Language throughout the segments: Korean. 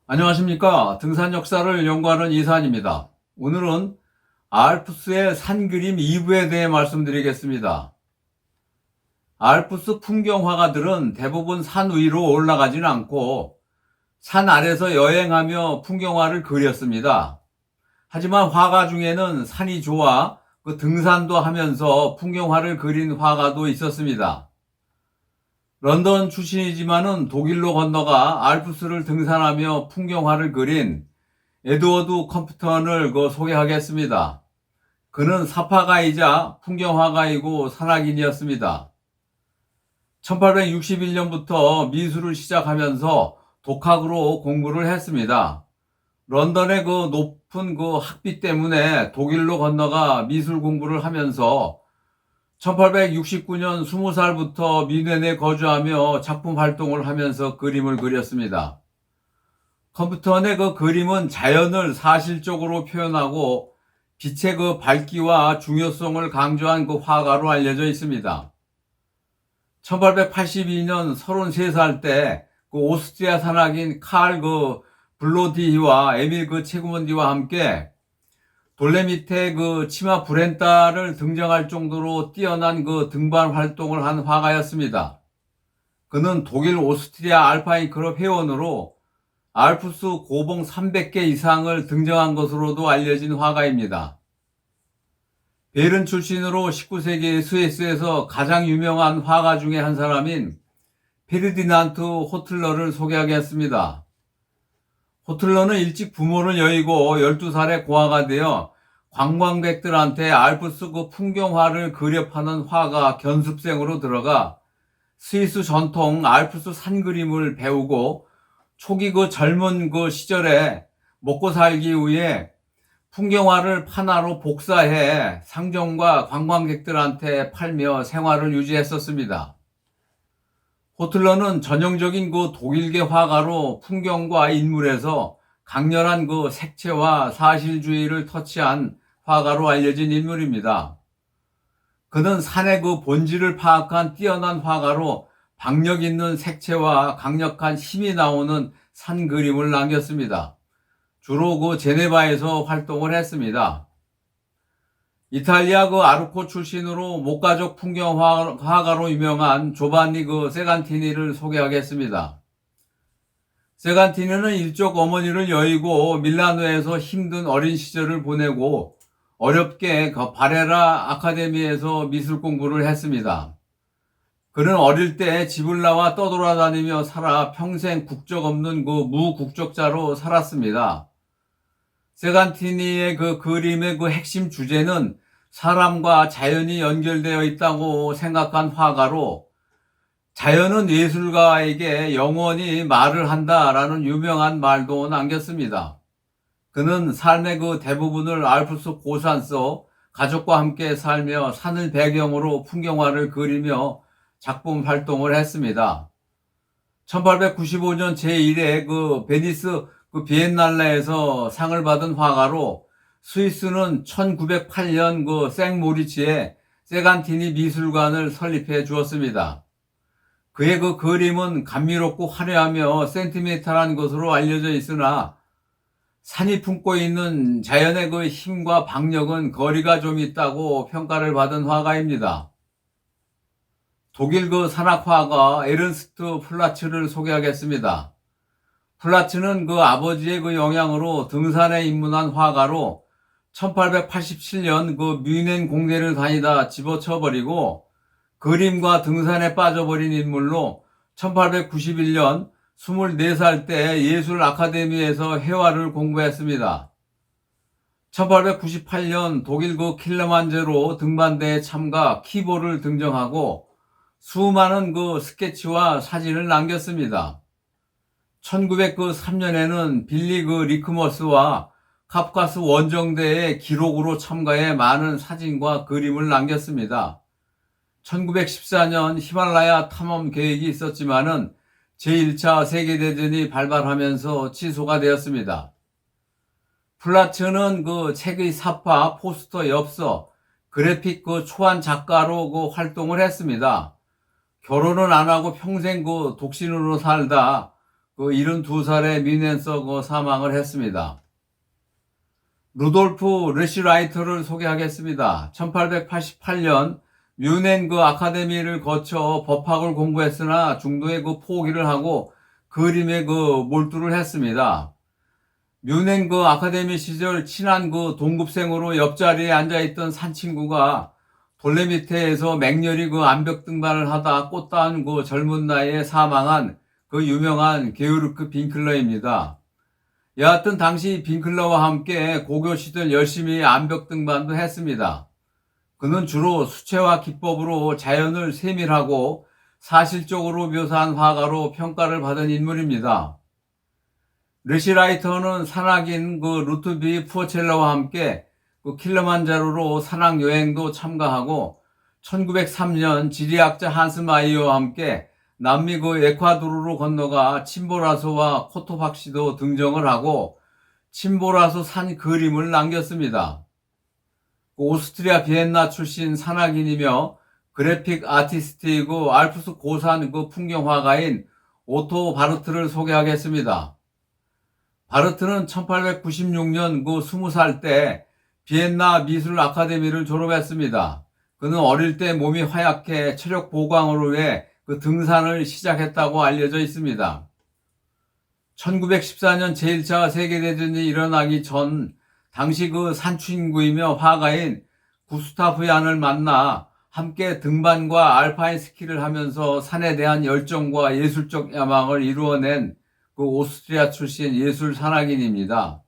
안녕하십니까. 등산 역사를 연구하는 이산입니다. 오늘은 알프스의 산 그림 2부에 대해 말씀드리겠습니다. 알프스 풍경 화가들은 대부분 산 위로 올라가지는 않고 산 아래서 여행하며 풍경화를 그렸습니다. 하지만 화가 중에는 산이 좋아 등산도 하면서 풍경화를 그린 화가도 있었습니다. 런던 출신이지만은 독일로 건너가 알프스를 등산하며 풍경화를 그린 에드워드 컴프턴을 소개하겠습니다. 그는 사파가이자 풍경화가이고 산악인이었습니다. 1861년부터 미술을 시작하면서 독학으로 공부를 했습니다. 런던의 높은 학비 때문에 독일로 건너가 미술 공부를 하면서 1869년 20살부터 뮌헨에 거주하며 작품 활동을 하면서 그림을 그렸습니다. 컴퓨터의 그림은 자연을 사실적으로 표현하고 빛의 밝기와 중요성을 강조한 화가로 알려져 있습니다. 1882년 33살 때 오스트리아 산악인 칼 블로디히와 에밀 체구먼디와 함께 돌레미테 치마 브렌타를 등장할 정도로 뛰어난 등반 활동을 한 화가였습니다. 그는 독일 오스트리아 알파인 클럽 회원으로 알프스 고봉 300개 이상을 등정한 것으로도 알려진 화가입니다. 베른 출신으로 19세기 스위스에서 가장 유명한 화가 중에 한 사람인 페르디난트 호틀러를 소개하겠습니다. 호틀러는 일찍 부모를 여의고 12살에 고아가 되어 관광객들한테 알프스 풍경화를 그려 파는 화가 견습생으로 들어가 스위스 전통 알프스 산 그림을 배우고 초기 젊은 시절에 먹고 살기 위해 풍경화를 판화로 복사해 상점과 관광객들한테 팔며 생활을 유지했었습니다. 호틀러는 전형적인 독일계 화가로 풍경과 인물에서 강렬한 색채와 사실주의를 터치한 화가로 알려진 인물입니다. 그는 산의 본질을 파악한 뛰어난 화가로 박력 있는 색채와 강력한 힘이 나오는 산 그림을 남겼습니다. 주로 제네바에서 활동을 했습니다. 이탈리아 아르코 출신으로 목가족 풍경 화가로 유명한 조반니 세간티니를 소개하겠습니다. 세간티니는 일족 어머니를 여의고 밀라노에서 힘든 어린 시절을 보내고 어렵게 바레라 아카데미에서 미술 공부를 했습니다. 그는 어릴 때 집을 나와 떠돌아다니며 살아 평생 국적 없는 무국적자로 살았습니다. 세간티니의 그림의 핵심 주제는 사람과 자연이 연결되어 있다고 생각한 화가로 자연은 예술가에게 영원히 말을 한다라는 유명한 말도 남겼습니다. 그는 삶의 대부분을 알프스 고산서 가족과 함께 살며 산을 배경으로 풍경화를 그리며 작품 활동을 했습니다. 1895년 제1회 베니스 비엔날레에서 상을 받은 화가로 스위스는 1908년 생모리치에 세간티니 미술관을 설립해 주었습니다. 그의 그림은 감미롭고 화려하며 센티멘탈한 것으로 알려져 있으나 산이 품고 있는 자연의 힘과 박력은 거리가 좀 있다고 평가를 받은 화가입니다. 독일 산악화가 에른스트 플라츠를 소개하겠습니다. 플라츠는 아버지의 영향으로 등산에 입문한 화가로 1887년 뮌헨 공대를 다니다 집어쳐버리고 그림과 등산에 빠져버린 인물로 1891년 24살 때 예술 아카데미에서 회화를 공부했습니다. 1898년 독일 킬레만제로 등반대에 참가 키보를 등정하고 수많은 스케치와 사진을 남겼습니다. 1903년에는 빌리 리크머스와 카프카스 원정대의 기록으로 참가해 많은 사진과 그림을 남겼습니다. 1914년 히말라야 탐험 계획이 있었지만은 제1차 세계대전이 발발하면서 취소가 되었습니다. 플라츠는 책의 사파, 포스터, 엽서, 그래픽 초안 작가로 활동을 했습니다. 결혼은 안 하고 평생 독신으로 살다 그 72살의 미넨서 사망을 했습니다. 루돌프 르시라이터를 소개하겠습니다. 1888년 뮌헨 아카데미를 거쳐 법학을 공부했으나 중도에 포기를 하고 그림에 몰두를 했습니다. 뮌헨 아카데미 시절 친한 동급생으로 옆자리에 앉아있던 산 친구가 돌레미테에서 맹렬히 암벽 등반을 하다 꽃다운 젊은 나이에 사망한 유명한 게오르크 빈클러입니다. 여하튼 당시 빈클러와 함께 고교 시절 열심히 암벽 등반도 했습니다. 그는 주로 수채화 기법으로 자연을 세밀하고 사실적으로 묘사한 화가로 평가를 받은 인물입니다. 르시라이터는 산악인 루트비 푸어첼러와 함께 킬리만자로로 산악 여행도 참가하고 1903년 지리학자 한스 마이어와 함께 남미 에콰도르로 건너가 침보라소와 코토박시도 등정을 하고 침보라소 산 그림을 남겼습니다. 오스트리아 비엔나 출신 산악인이며 그래픽 아티스트이고 알프스 고산 풍경화가인 오토 바르트를 소개하겠습니다. 바르트는 1896년 20살 때 비엔나 미술 아카데미를 졸업했습니다. 그는 어릴 때 몸이 허약해 체력 보강을 위해 등산을 시작했다고 알려져 있습니다. 1914년 제1차 세계대전이 일어나기 전 당시 산친구이며 화가인 구스타프 얀을 만나 함께 등반과 알파인 스키를 하면서 산에 대한 열정과 예술적 야망을 이루어낸 오스트리아 출신 예술 산악인입니다.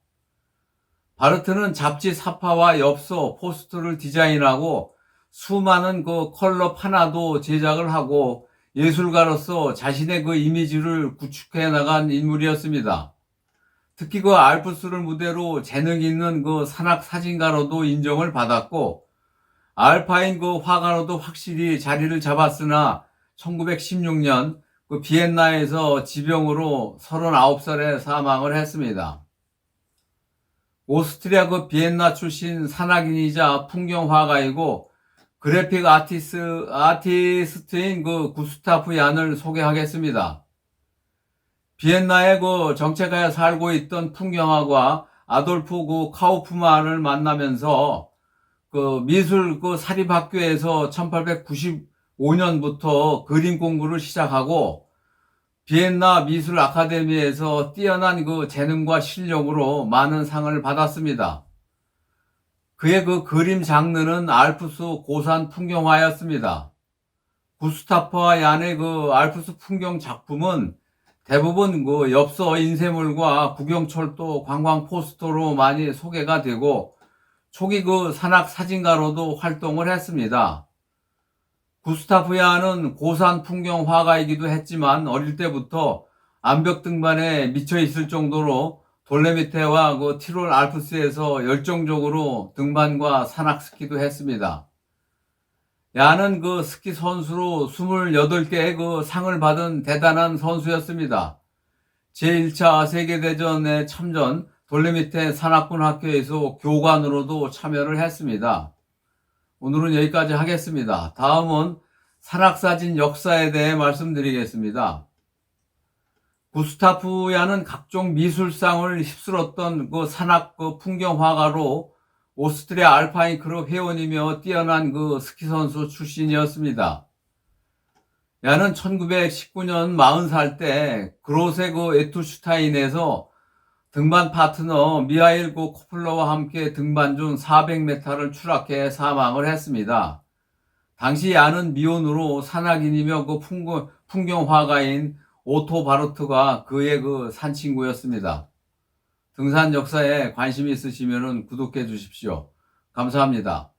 바르트는 잡지 사파와 엽서, 포스터를 디자인하고 수많은 컬러 판화도 제작을 하고 예술가로서 자신의 이미지를 구축해 나간 인물이었습니다. 특히 알프스를 무대로 재능 있는 산악 사진가로도 인정을 받았고 알파인 화가로도 확실히 자리를 잡았으나 1916년 비엔나에서 지병으로 39살에 사망을 했습니다. 오스트리아 비엔나 출신 산악인이자 풍경화가이고 그래픽 아티스트인 구스타프 얀을 소개하겠습니다. 비엔나에 정체가에 살고 있던 풍경화가 아돌프 카우프만을 만나면서 미술 사립학교에서 1895년부터 그림 공부를 시작하고 비엔나 미술 아카데미에서 뛰어난 재능과 실력으로 많은 상을 받았습니다. 그의 그림 장르는 알프스 고산 풍경화였습니다. 구스타프와 얀의 알프스 풍경 작품은 대부분 엽서 인쇄물과 구경철도 관광 포스터로 많이 소개가 되고 초기 산악 사진가로도 활동을 했습니다. 구스타프 얀은 고산 풍경 화가이기도 했지만 어릴 때부터 암벽 등반에 미쳐 있을 정도로 돌레미테와 티롤 알프스에서 열정적으로 등반과 산악 스키도 했습니다. 얀은 스키 선수로 28개의 상을 받은 대단한 선수였습니다. 제1차 세계대전에 참전, 돌레미테 산악군 학교에서 교관으로도 참여를 했습니다. 오늘은 여기까지 하겠습니다. 다음은 산악사진 역사에 대해 말씀드리겠습니다. 구스타프 얀은 각종 미술상을 휩쓸었던 산악 풍경화가로 오스트리아 알파인 클럽 회원이며 뛰어난 스키 선수 출신이었습니다. 얀은 1919년 40살 때 그로세 에투슈타인에서 등반 파트너 미하일 코플러와 함께 등반 중 400m를 추락해 사망을 했습니다. 당시 얀은 미혼으로 산악인이며 풍경화가인 오토 바르트가 그의 산친구였습니다. 등산 역사에 관심이 있으시면 구독해 주십시오. 감사합니다.